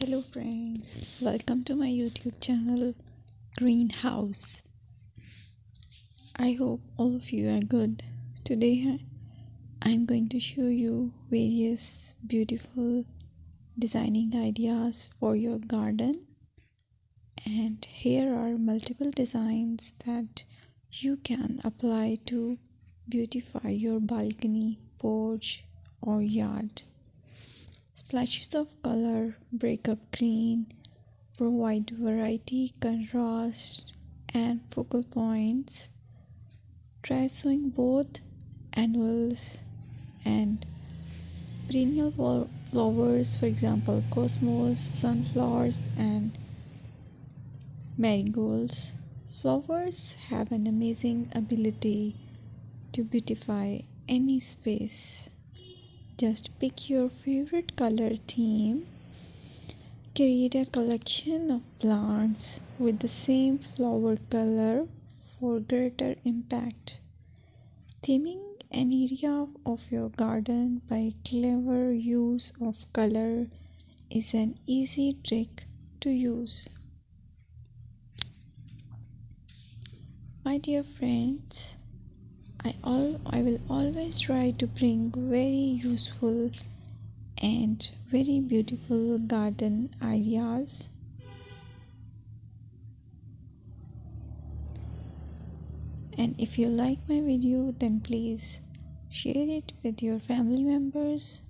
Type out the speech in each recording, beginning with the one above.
Hello friends, welcome to my YouTube channel Greenhouse. I hope all of you are good. Today I'm going to show you various beautiful designing ideas for your garden, and here are multiple designs that you can apply to beautify your balcony, porch or yard. Splashes of color break up green, provide variety, contrast, and focal points. Try sowing both annuals and perennial flowers, for example, cosmos, sunflowers, and marigolds. Flowers have an amazing ability to beautify any space. Just pick your favorite color theme. Create a collection of plants with the same flower color for greater impact. Theming an area of your garden by clever use of color is an easy trick to use. My dear friends, I will always try to bring very useful and very beautiful garden ideas. And if you like my video, then please share it with your family members.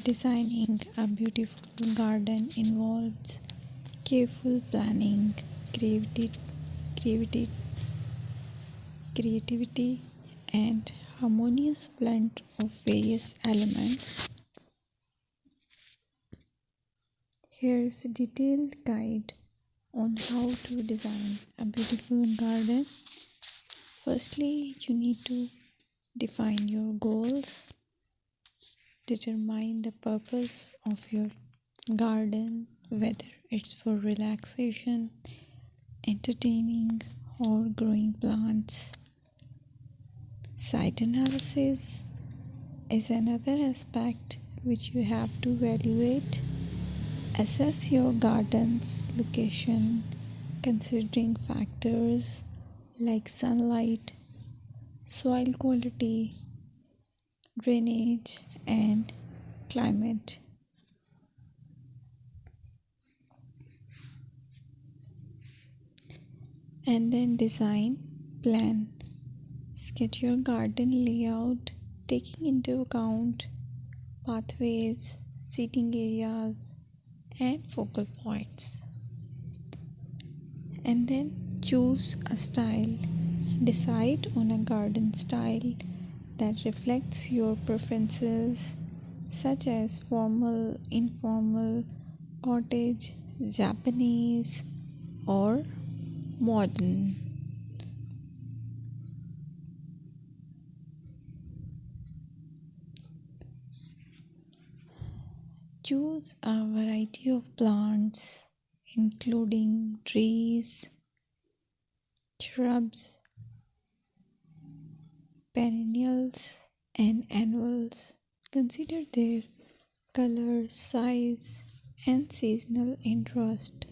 Designing a beautiful garden involves careful planning, creativity, creativity, and harmonious blend of various elements. Here's a detailed guide on how to design a beautiful garden. Firstly, you need to define your goals. Determine the purpose of your garden, whether it's for relaxation, entertaining, or growing plants. Site analysis is another aspect which you have to evaluate. Assess your garden's location, considering factors like sunlight, soil quality, drainage, and climate. And then design, plan. Sketch your garden layout, taking into account pathways, seating areas, and focal points. And then choose a style. Decide on a garden style that reflects your preferences, such as formal, informal, cottage, Japanese, or modern. Choose a variety of plants, including trees, shrubs, perennials, and annuals. Consider their color, size, and seasonal interest.